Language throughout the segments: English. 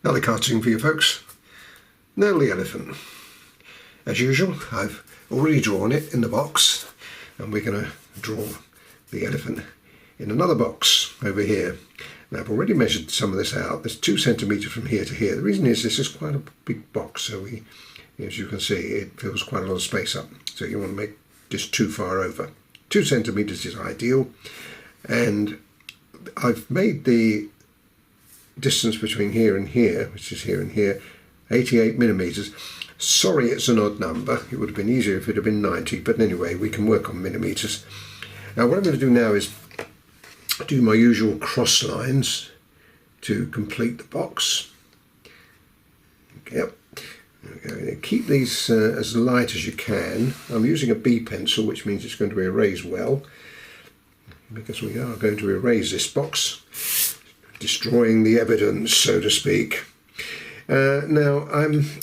Another cartoon for you folks. Nell the elephant. As usual, I've already drawn it in the box, and we're going to draw the elephant in another box over here. Now, I've already measured some of this out. There's 2 centimetres from here to here. The reason is this is quite a big box, so as you can see, it fills quite a lot of space up. So you want to make just too far over. 2 centimetres is ideal, and I've made the distance between here and here, which is here and here, 88 millimetres. Sorry, it's an odd number. It would have been easier if it had been 90, but anyway, we can work on millimetres. Now, what I'm going to do now is do my usual cross lines to complete the box. Yep. Okay. Keep these as light as you can. I'm using a B pencil, which means it's going to erase well, because we are going to erase this box, destroying the evidence, so to speak. Now,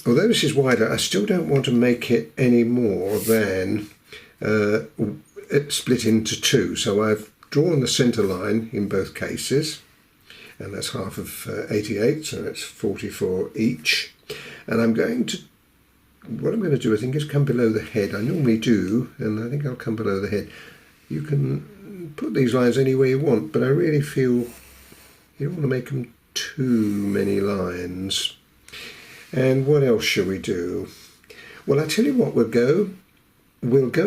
although this is wider, I still don't want to make it any more than it split into 2. So I've drawn the centre line in both cases, and that's half of 88, so that's 44 each. And what I'm going to do, I think, is come below the head. I normally do, and I think I'll come below the head. You can put these lines anywhere you want, but I really feel you don't want to make them too many lines. And what else shall we do? Well, I tell you what, we'll go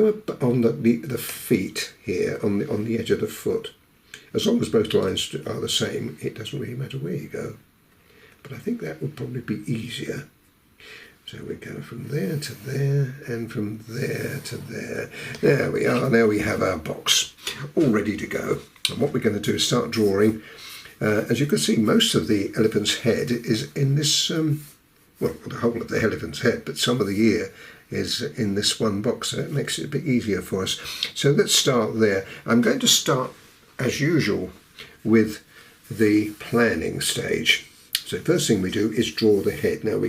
up on the feet here, on the edge of the foot. As long as both lines are the same, it doesn't really matter where you go. But I think that would probably be easier. So we go from there to there, and from there to there. There we are. Now we have our box all ready to go. And what we're going to do is start drawing. As you can see, most of the elephant's head is in this, well, the whole of the elephant's head, but some of the ear is in this one box, so it makes it a bit easier for us. So let's start there. I'm going to start, as usual, with the planning stage. So first thing we do is draw the head. Now,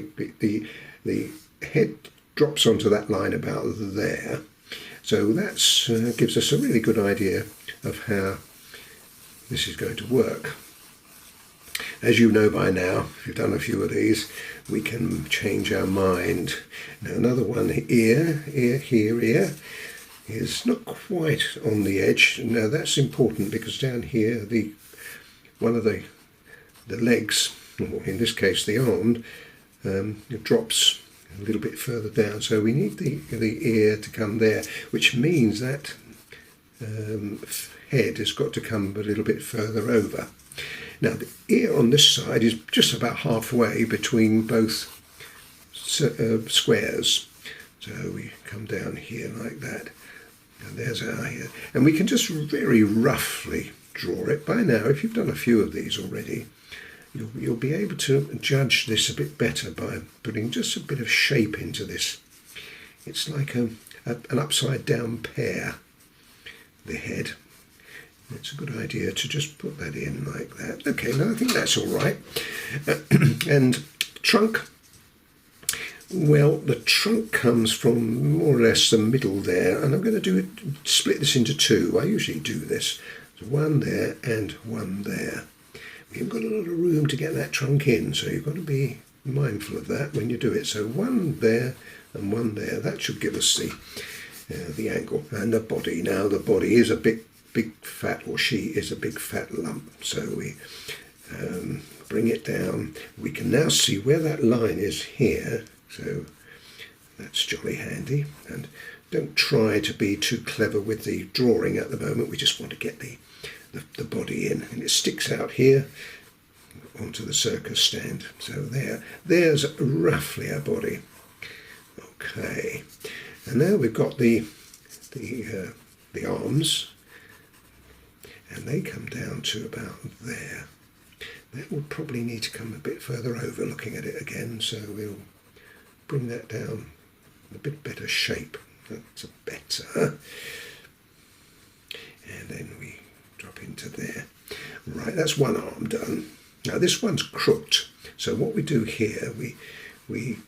the head drops onto that line about there. So that gives us a really good idea of how this is going to work. As you know by now, if you've done a few of these, we can change our mind. Now another one, ear is not quite on the edge. Now that's important because down here, one of the legs, or in this case the arm, it drops a little bit further down. So we need the ear to come there, which means that head has got to come a little bit further over. Now the ear on this side is just about halfway between both squares. So we come down here like that. And there's our ear. And we can just very roughly draw it. By now, if you've done a few of these already, you'll be able to judge this a bit better by putting just a bit of shape into this. It's like an upside down pear, the head. It's a good idea to just put that in like that. Okay, now I think that's all right. And trunk, well, the trunk comes from more or less the middle there, and I'm going to split this into 2. I usually do this. So 1 there and 1 there. We haven't got a lot of room to get that trunk in, so you've got to be mindful of that when you do it. So 1 there and 1 there. That should give us the angle. And the body. Now the body is a big fat, or she is a big fat lump. So we bring it down. We can now see where that line is here. So that's jolly handy. And don't try to be too clever with the drawing at the moment. We just want to get the body in, and it sticks out here onto the circus stand. So there's roughly our body. Okay, and now we've got the arms, and they come down to about there. That will probably need to come a bit further over, looking at it again, so we'll bring that down in a bit better shape. That's better. And then we drop into there. Right, that's one arm done. Now this one's crooked, so what we do here, we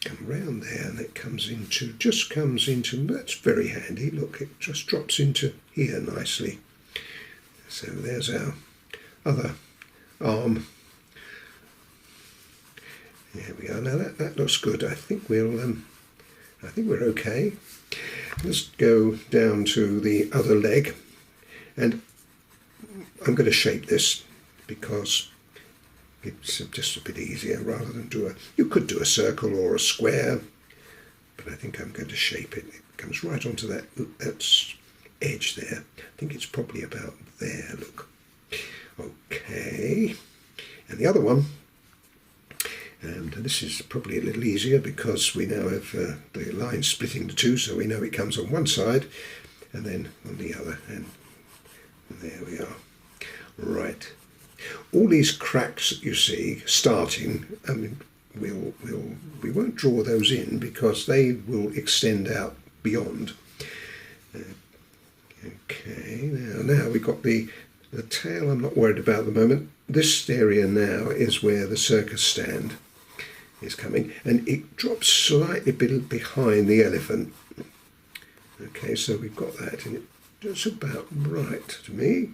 come round there, and it comes into, that's very handy. Look, it just drops into here nicely. So there's our other arm. There we are. Now that looks good. I think we're okay. Let's go down to the other leg, and I'm going to shape this because it's just a bit easier rather than you could do a circle or a square, but I think I'm going to shape it. It comes right onto that edge there. I think it's probably about there, look. Okay, and the other one, and this is probably a little easier because we now have the line splitting into two, so we know it comes on one side and then on the other, and there we are. Right, all these cracks that you see starting, I mean, we won't draw those in because they will extend out beyond. Okay, now we've got the tail. I'm not worried about at the moment. This area now is where the circus stand is coming, and it drops slightly behind the elephant. Okay, so we've got that, and it's about right to me.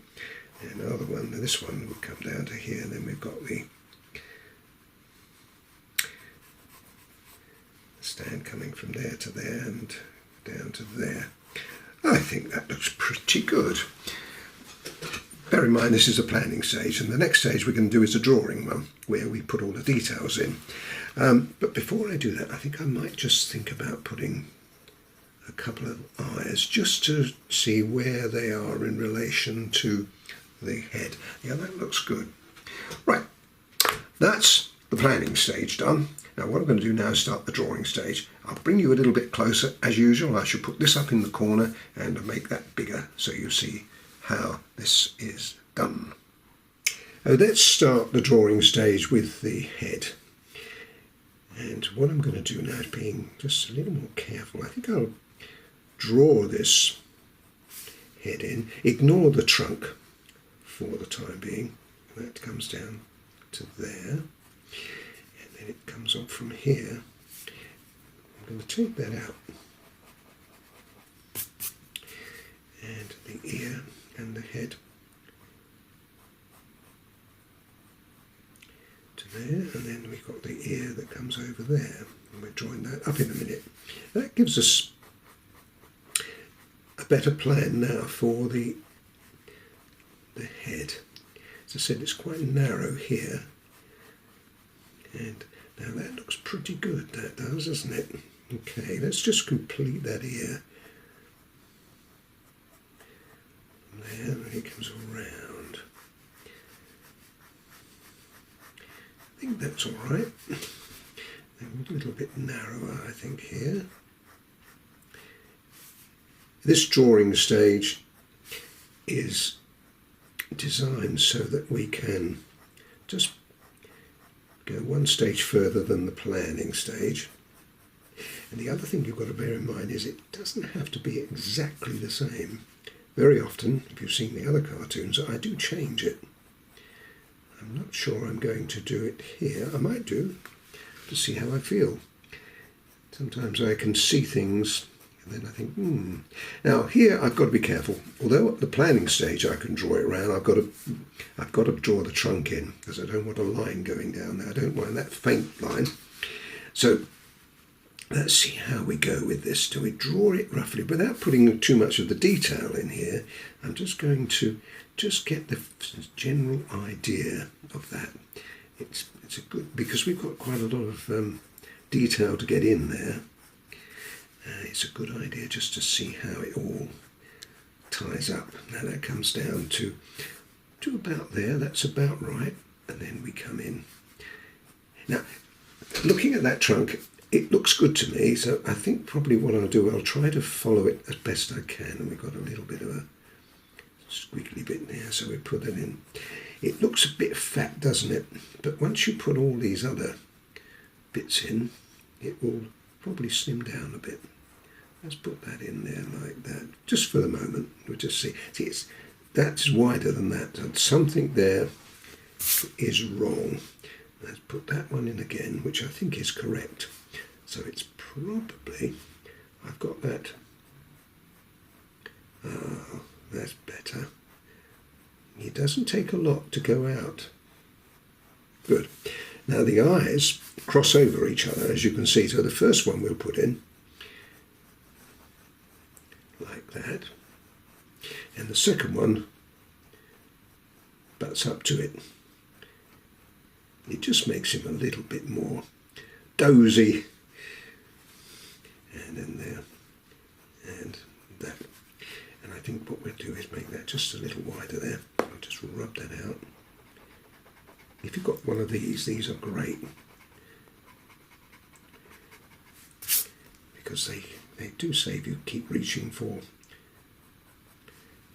And another one, this one will come down to here, and then we've got the stand coming from there to there and down to there. I think that looks pretty good. Bear in mind this is a planning stage, and the next stage we're going to do is a drawing one where we put all the details in. But before I do that, I think I might just think about putting a couple of eyes just to see where they are in relation to the head. Yeah, that looks good. Right, that's the planning stage done. Now what I'm going to do now is start the drawing stage. I'll bring you a little bit closer as usual. I should put this up in the corner and make that bigger so you see how this is done. Now let's start the drawing stage with the head. And what I'm going to do now is being just a little more careful. I think I'll draw this head in, ignore the trunk for the time being. That comes down to there, and then it comes up from here. I'm going to take that out, and the ear and the head to there, and then we've got the ear that comes over there, and we're drawing that up in a minute. That gives us a better plan now for the head. As I said, it's quite narrow here, and now that looks pretty good, that does, doesn't it? Okay, let's just complete that ear. There, and it comes around. I think that's all right. A little bit narrower, I think, here. This drawing stage is designed so that we can just go one stage further than the planning stage. And the other thing you've got to bear in mind is it doesn't have to be exactly the same. Very often, if you've seen the other cartoons, I do change it. I'm not sure I'm going to do it here. I might do, to see how I feel. Sometimes I can see things and then I think, Now here I've got to be careful. Although at the planning stage I can draw it around, I've got to draw the trunk in because I don't want a line going down there. I don't want that faint line. So let's see how we go with this. Do we draw it roughly without putting too much of the detail in here? I'm just going to get the general idea of that. It's a good, because we've got quite a lot of detail to get in there. It's a good idea just to see how it all ties up. Now that comes down to about there. That's about right. And then we come in. Now, looking at that trunk, it looks good to me. So I think probably what I'll do, I'll try to follow it as best I can. And we've got a little bit of a squiggly bit there, so we put it in. It looks a bit fat, doesn't it? But once you put all these other bits in, it will probably slim down a bit. Let's put that in there like that, just for the moment. We'll just see. See, that's wider than that. So something there is wrong. Let's put that one in again, which I think is correct. So it's probably, I've got that. That's better. It doesn't take a lot to go out. Good. Now the eyes cross over each other, as you can see. So the first one we'll put in like that, and the second one butts up to it. It just makes him a little bit more dozy. And then there, and that. And I think what we'll do is make that just a little wider there. I'll just rub that out. If you've got one of these are great, because they do save you keep reaching for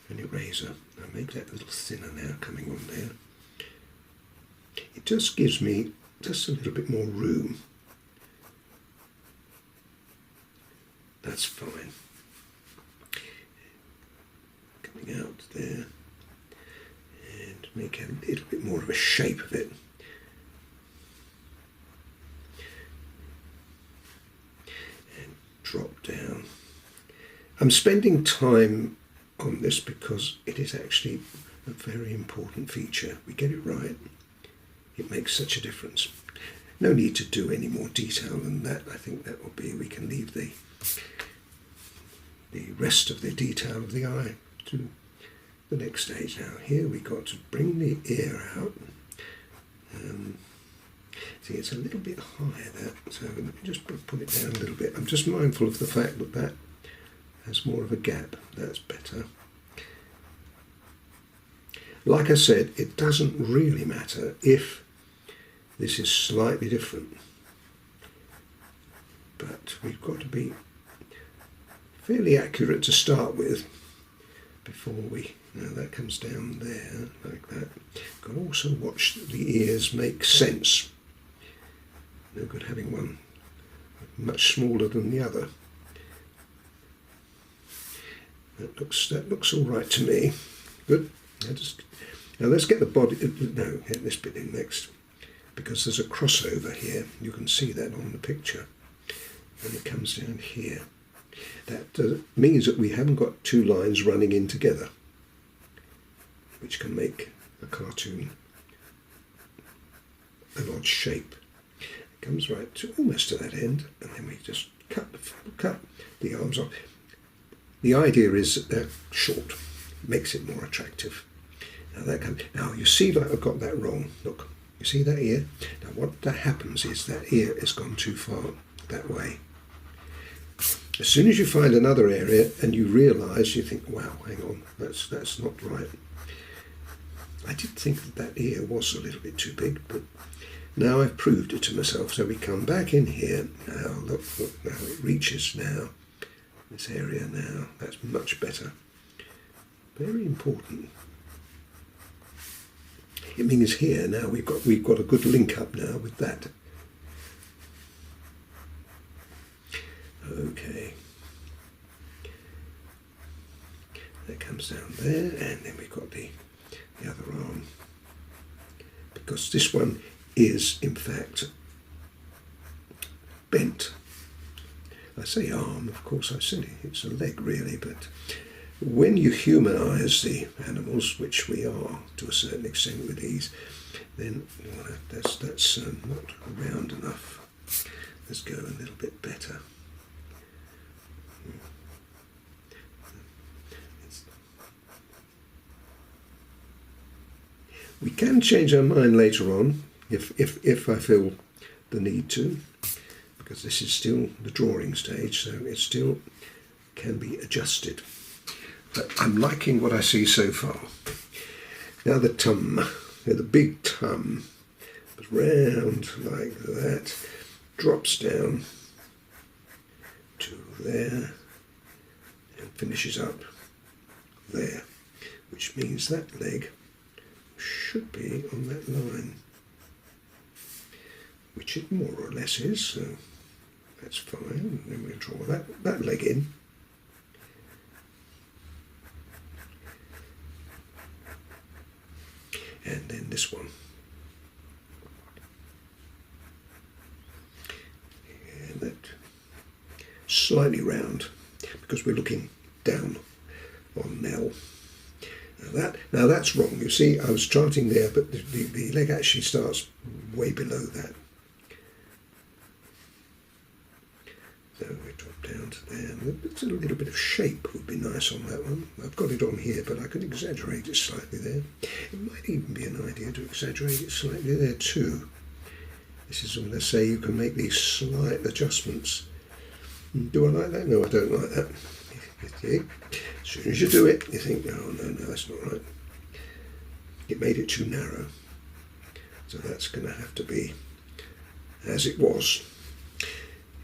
an eraser. I'll make that a little thinner now coming on there. It just gives me just a little bit more room. That's fine. Coming out there, and make a little bit more of a shape of it. And drop down. I'm spending time on this because it is actually a very important feature. We get it right, it makes such a difference. No need to do any more detail than that. I think that will be, we can leave the rest of the detail of the eye to the next stage. Now here we got to bring the ear out. See, it's a little bit higher there, so let me just put it down a little bit. I'm just mindful of the fact that that has more of a gap. That's better. Like I said, it doesn't really matter if this is slightly different, but we've got to be fairly accurate to start with before we, now that comes down there like that. You've got to also watch that the ears make sense. No good having one much smaller than the other. That looks all right to me. Good. Now let's get the body, no, get this bit in next, because there's a crossover here. You can see that on the picture. And it comes down here. That means that we haven't got two lines running in together, which can make a cartoon an odd shape. It comes right to almost to that end, and then we just cut the arms off. The idea is that they're short, makes it more attractive. Now you see that I've got that wrong. Look, you see that ear? Now what that happens is that ear has gone too far that way. As soon as you find another area and you realise, you think, wow, hang on, that's not right. I did think that ear was a little bit too big, but now I've proved it to myself. So we come back in here. Now look, now it reaches now. This area now, that's much better. Very important. It means here now we've got a good link up now with that. Okay. That comes down there, and then we've got the other arm. Because this one is in fact bent. I say arm, of course I said it's a leg really, but when you humanise the animals, which we are to a certain extent with these, then that's not round enough. Let's go a little bit better. We can change our mind later on if I feel the need to, because this is still the drawing stage, so it still can be adjusted. But I'm liking what I see so far. Now the tum, the big tum, round like that, drops down to there and finishes up there, which means that leg should be on that line, which it more or less is, so that's fine. And then we'll draw that leg in. And then this one. And that slightly round, because we're looking down on Nell. Now that's wrong. You see, I was charting there, but the leg actually starts way below that. So we drop down to there. It's a little bit of shape would be nice on that one. I've got it on here, but I could exaggerate it slightly there. It might even be an idea to exaggerate it slightly there too. This is when I say you can make these slight adjustments. Do I like that? No, I don't like that. As soon as you do it, you think, oh no, that's not right. It made it too narrow. So that's going to have to be as it was.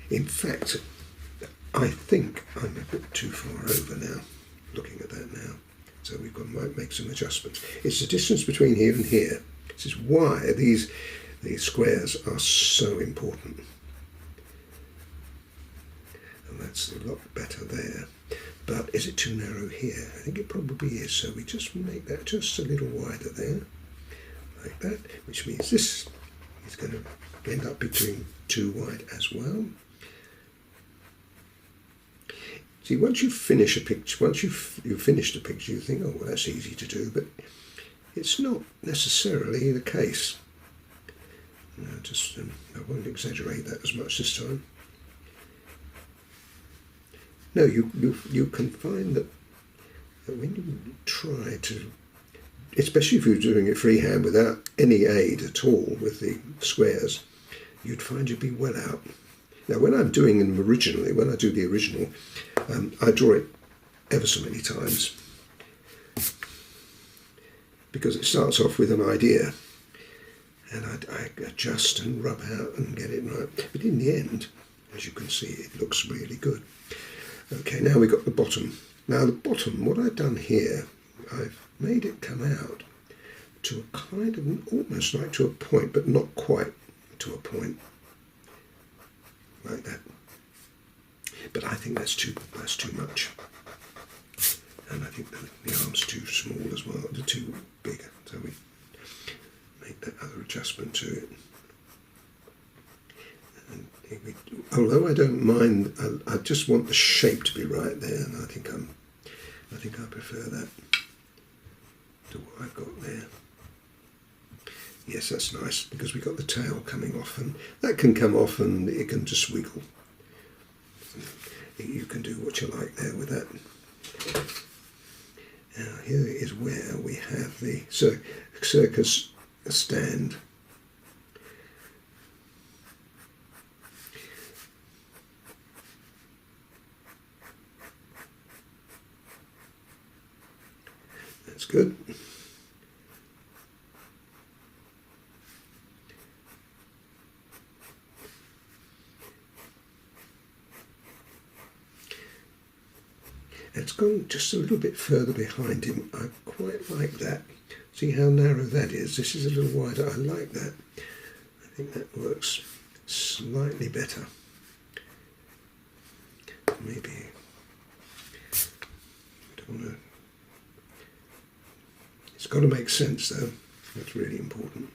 In fact, I think I'm a bit too far over now, looking at that now. So we've got to make some adjustments. It's the distance between here and here. This is why these squares are so important. And that's a lot better there. But is it too narrow here? I think it probably is. So we just make that just a little wider there, like that, which means this is going to end up between too wide as well. See, once you finish a picture, once you've finished a picture, you think, oh, well, that's easy to do, but it's not necessarily the case. I won't exaggerate that as much this time. No, you can find that when you try to, especially if you're doing it freehand without any aid at all with the squares, you'd find you'd be well out. Now, when I'm doing them originally, when I do the original, I draw it ever so many times because it starts off with an idea and I adjust and rub out and get it right. But in the end, as you can see, it looks really good. Okay, now we've got the bottom. Now the bottom, what I've done here, I've made it come out to a kind of, almost like to a point, but not quite to a point. Like that. But I think that's too much. And I think the arm's too small as well, they're too big. So we make that other adjustment to it. And although I don't mind, I just want the shape to be right there, and I think I prefer that to what I've got there. Yes, that's nice, because we've got the tail coming off, and that can come off and it can just wiggle. You can do what you like there with that. Now here is where we have the circus stand. That's good. It's gone just a little bit further behind him. I quite like that. See how narrow that is? This is a little wider. I like that. I think that works slightly better. Maybe I don't want to. It's got to make sense though. That's really important.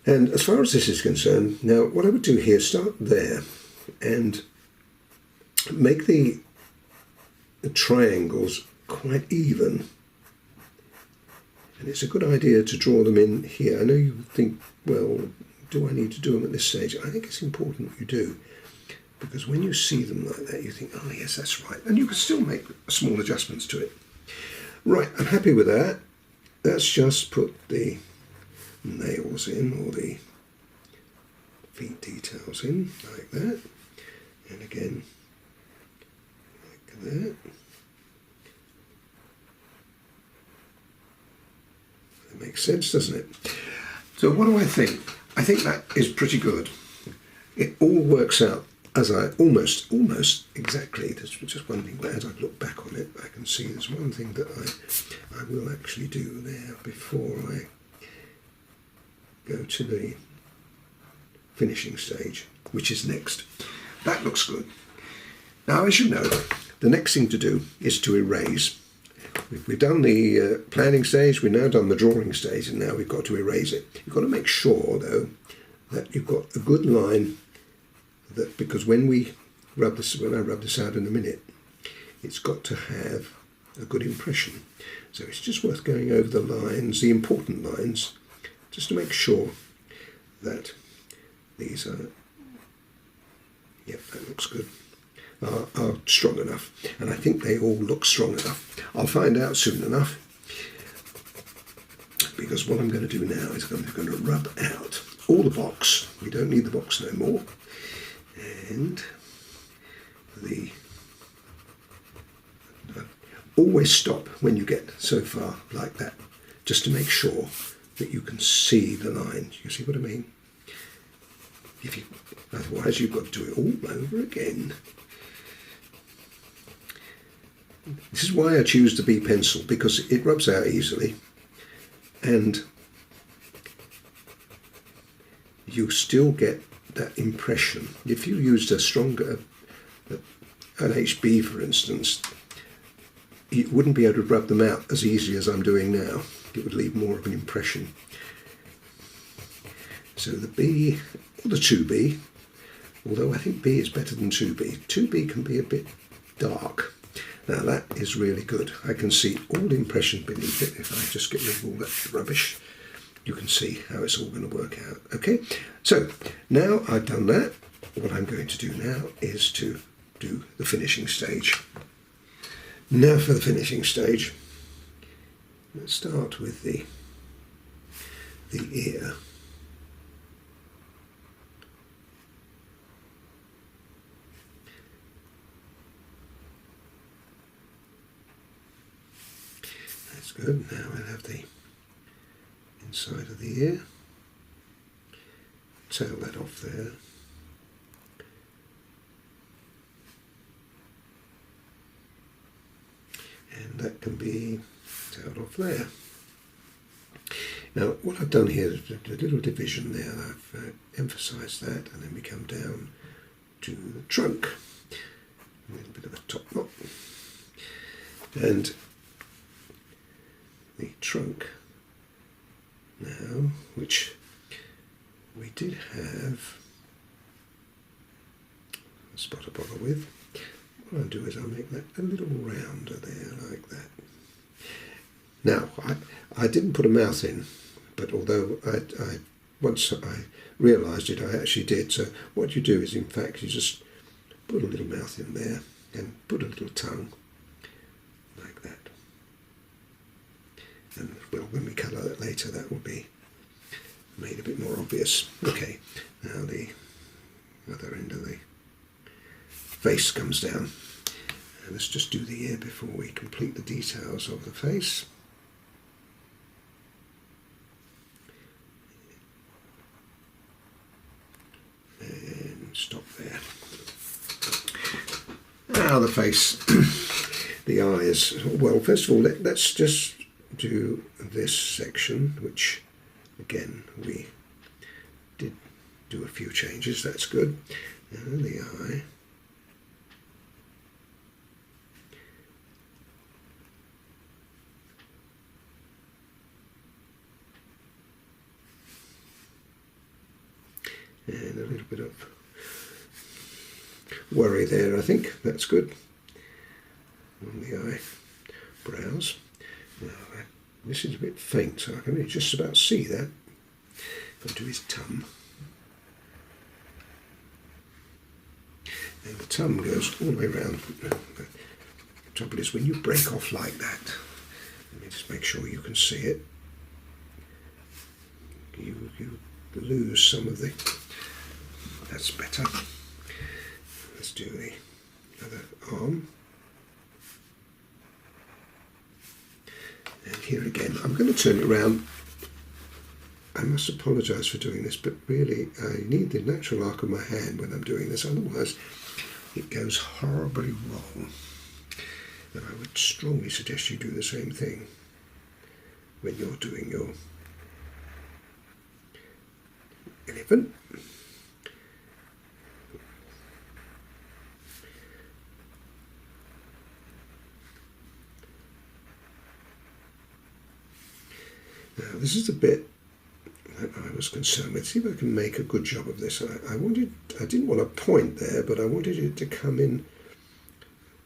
And as far as this is concerned, now what I would do here, start there and make the triangles quite even, and it's a good idea to draw them in here. I know you think, well, do I need to do them at this stage? I think it's important you do, because when you see them like that you think, oh yes, that's right, and you can still make small adjustments to it. Right, I'm happy with that. Let's just put the nails in, or the feet details in like that, and again that. That makes sense, doesn't it? So what do I think? I think that is pretty good. It all works out as I almost exactly. There's just one thing, but as I look back on it, I can see there's one thing that I will actually do there before I go to the finishing stage, which is next. That looks good. Now, as you know, the next thing to do is to erase. We've done the planning stage, we've now done the drawing stage, and now we've got to erase it. You've got to make sure, though, that you've got a good line, that because when I rub this out in a minute, it's got to have a good impression. So it's just worth going over the lines, the important lines, just to make sure. that these are, yep, that looks good, are strong enough. And I think they all look strong enough. I'll find out soon enough, because what I'm going to do now is I'm going to rub out all the box. We don't need the box no more. And always stop when you get so far like that, just to make sure that you can see the line. You see what I mean? Otherwise you've got to do it all over again. This is why I choose the B pencil, because it rubs out easily, and you still get that impression. If you used a stronger, an HB for instance, you wouldn't be able to rub them out as easy as I'm doing now. It would leave more of an impression. So the B, or the 2B, although I think B is better than 2B. 2B can be a bit dark. Now that is really good. I can see all the impression beneath it. If I just get rid of all that rubbish, you can see how it's all going to work out. Okay, so now I've done that, what I'm going to do now is to do the finishing stage. Now for the finishing stage, let's start with the ear. That's good. Now we'll have the inside of the ear. Tail that off there. And that can be tailed off there. Now what I've done here is a little division there. I've emphasised that, and then we come down to the trunk. A little bit of a top knot. And the trunk now, which we did have a spot to bother with. What I'll do is I'll make that a little rounder there, like that. Now, I didn't put a mouth in, but although once I realised it, I actually did. So what you do is, in fact, you just put a little mouth in there and put a little tongue, like that. And well, when we colour that later, that will be made a bit more obvious. Okay, now the other end of the face comes down. And let's just do the ear before we complete the details of the face. And stop there. Now the face, the eyes. Well, first of all, let's just do this section, which again we did do a few changes. That's good. Now the eye. And a little bit of worry there, I think. That's good. On the eyebrows. Now, this is a bit faint, so I can really just about see that. If I do his tongue. And the tongue goes all the way around. The trouble is, when you break off like that, let me just make sure you can see it, you lose some of the... That's better. Let's do the other arm. And here again, I'm going to turn it around. I must apologise for doing this, but really I need the natural arc of my hand when I'm doing this, otherwise it goes horribly wrong. And I would strongly suggest you do the same thing when you're doing your elephant. Now this is the bit that I was concerned with. See if I can make a good job of this. I didn't want a point there, but I wanted it to come in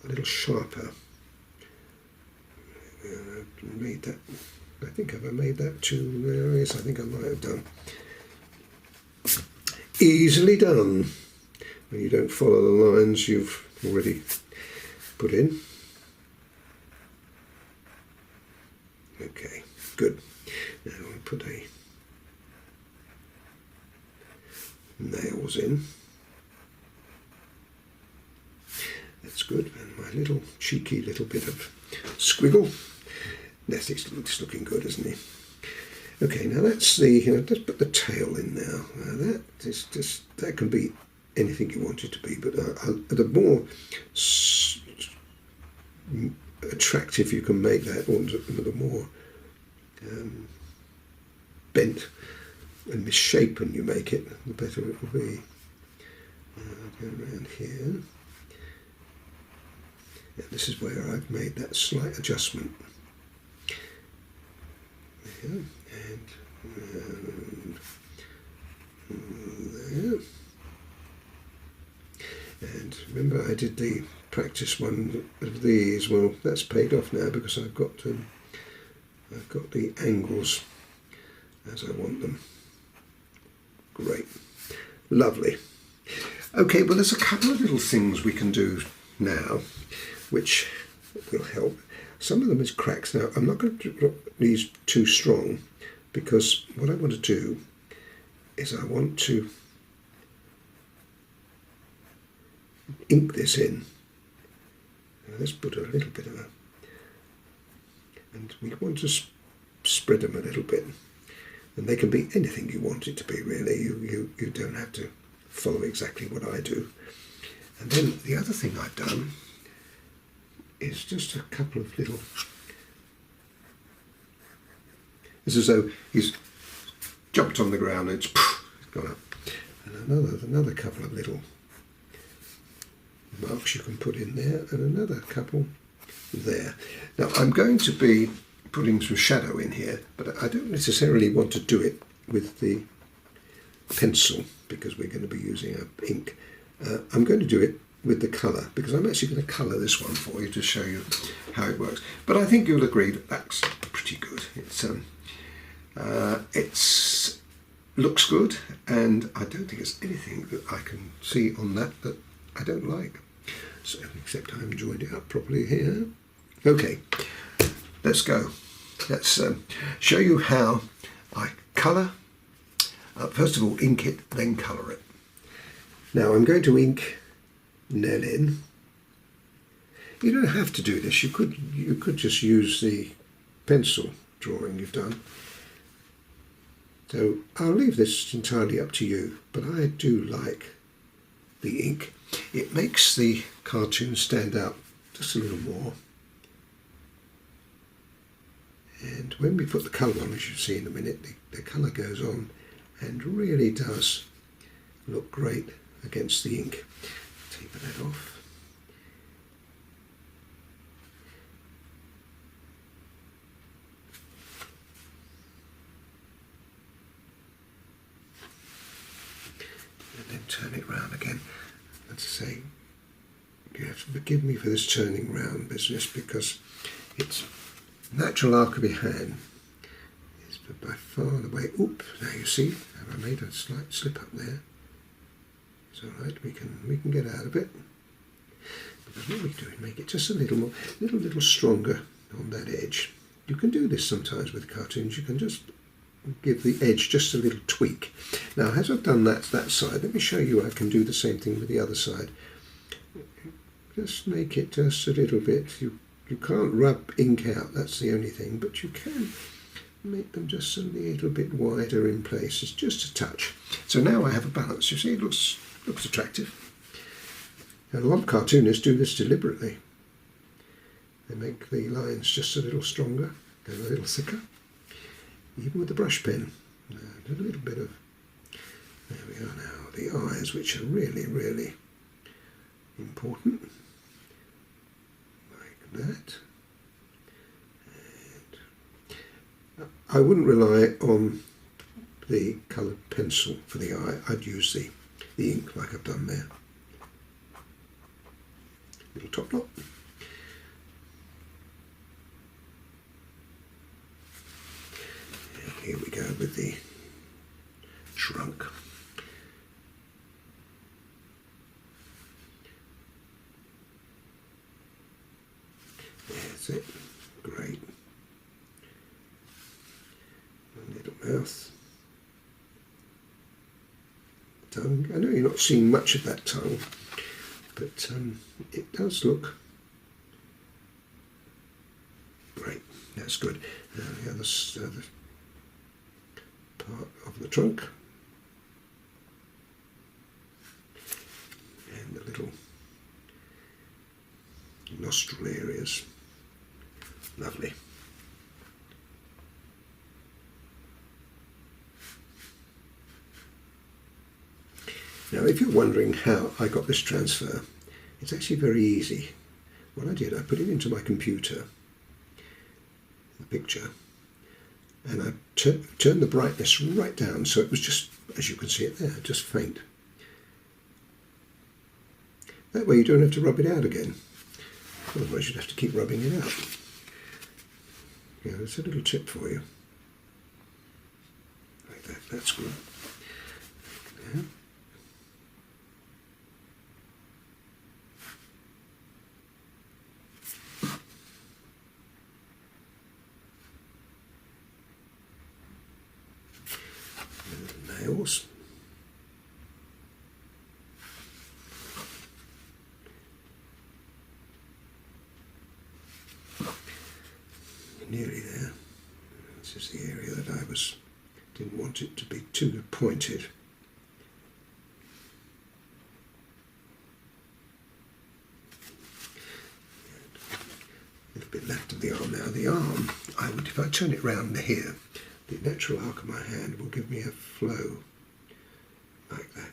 a little sharper. I made that. I think have I made that too? Yes, I think I might have done. easily done when you don't follow the lines you've already put in. Okay, good. Now I'll put a nails in. That's good. And my little cheeky little bit of squiggle. Yes, it's looking good, isn't it? Okay, now that's the, let's put the tail in now. That is just, that can be anything you want it to be, but the more attractive you can make that, or the more bent and misshapen you make it, the better it will be. Go around here. And this is where I've made that slight adjustment. There, and there. And remember I did the practice one of these. Well, that's paid off now because I've got the angles as I want them. Great. Lovely. Okay, well there's a couple of little things we can do now which will help. Some of them is cracks. Now I'm not going to do these too strong because what I want to do is I want to ink this in. Now let's put a little bit of and we want to spread them a little bit, and they can be anything you want it to be really. You don't have to follow exactly what I do. And then the other thing I've done is just a couple of little, it's as though he's jumped on the ground and it's gone up. And another couple of little marks you can put in there, and another couple there. Now I'm going to be putting some shadow in here, but I don't necessarily want to do it with the pencil because we're going to be using ink. I'm going to do it with the colour because I'm actually going to colour this one for you to show you how it works. But I think you'll agree that that's pretty good. It's looks good, and I don't think there's anything that I can see on that I don't like. So except I haven't joined it up properly here. Okay, let's go. Let's show you how I colour. First of all, ink it, then colour it. Now I'm going to ink Nell in. You don't have to do this. You could just use the pencil drawing you've done. So I'll leave this entirely up to you, but I do like the ink. It makes the cartoon stand out just a little more. And when we put the colour on, as you'll see in a minute, the colour goes on and really does look great against the ink. Taper that off. And then turn it round again. And to say, you have to forgive me for this turning round business because it's natural arc of your hand is by far the way. Oop! Now you see, have I made a slight slip up there? It's all right. We can get out of it. Because what we do is make it just a little more, little stronger on that edge. You can do this sometimes with cartoons. You can just give the edge just a little tweak. Now, as I've done that side, let me show you I can do the same thing with the other side. Just make it just a little bit. You can't rub ink out, that's the only thing, but you can make them just a little bit wider in places, just a touch. So now I have a balance. You see, it looks attractive. And a lot of cartoonists do this deliberately. They make the lines just a little stronger and a little thicker, even with the brush pen. A little bit of, there we are now, the eyes, which are really, really important. That. And I wouldn't rely on the coloured pencil for the eye. I'd use the ink like I've done there. Little top knot. And here we go with the trunk. That's it. Great. Little mouth. Tongue. I know you're not seeing much of that tongue, but it does look great. That's good. Now the other part of the trunk and the little nostril areas. Lovely. Now, if you're wondering how I got this transfer, it's actually very easy. What I did, I put it into my computer, the picture, and I turned the brightness right down so it was just, as you can see it there, just faint. That way you don't have to rub it out again. Otherwise you'd have to keep rubbing it out. Yeah, there's a little tip for you. Like that, that's good. Yeah. Nails. Nearly there. This is the area that I didn't want it to be too pointed. A little bit left of the arm now. The arm, if I turn it round here, the natural arc of my hand will give me a flow like that.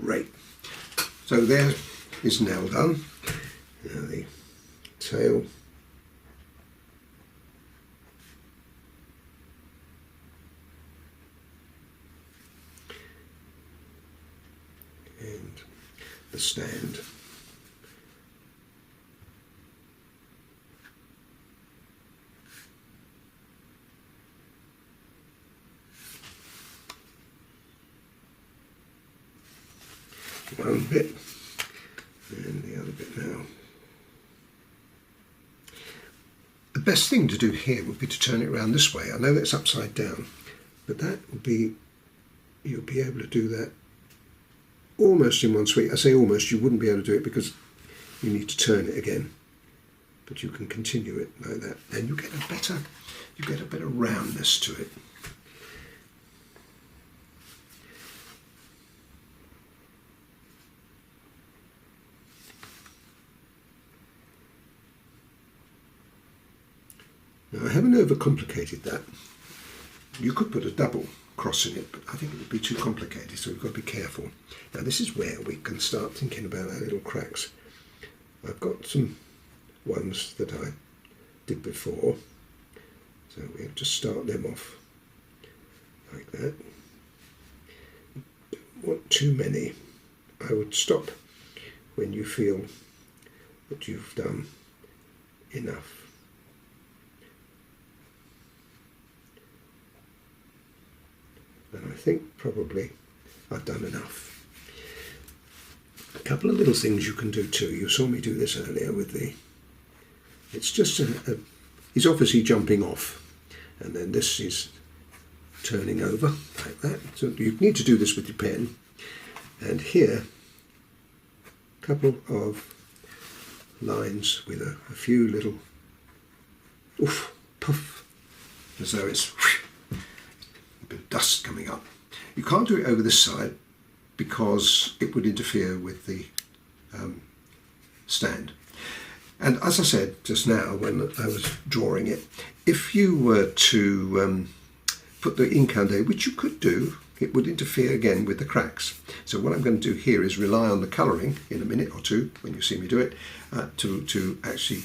Great. So there is Nell done. Now the tail. And the stand. One bit and the other bit now. The best thing to do here would be to turn it around this way. I know that's upside down, but that would be, you'll be able to do that almost in one sweep. I say almost, you wouldn't be able to do it because you need to turn it again, but you can continue it like that and you get a better roundness to it. Now, I haven't overcomplicated that. You could put a double cross in it, but I think it would be too complicated, so we've got to be careful. Now this is where we can start thinking about our little cracks. I've got some ones that I did before, so we'll just start them off like that. Don't want too many. I would stop when you feel that you've done enough. And I think probably I've done enough. A couple of little things you can do too. You saw me do this earlier with it's just he's obviously jumping off, and then this is turning over like that. So you need to do this with your pen. And here, a couple of lines with a few little oof, puff, as though it's a bit of dust coming up. You can't do it over this side because it would interfere with the stand. And as I said just now when I was drawing it, if you were to put the ink under, which you could do, it would interfere again with the cracks. So what I'm going to do here is rely on the colouring in a minute or two when you see me do it to actually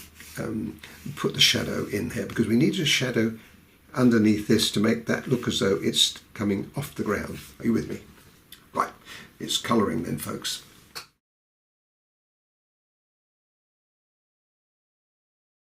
put the shadow in there, because we need a shadow underneath this to make that look as though it's coming off the ground. Are you with me? Right, it's colouring then, folks.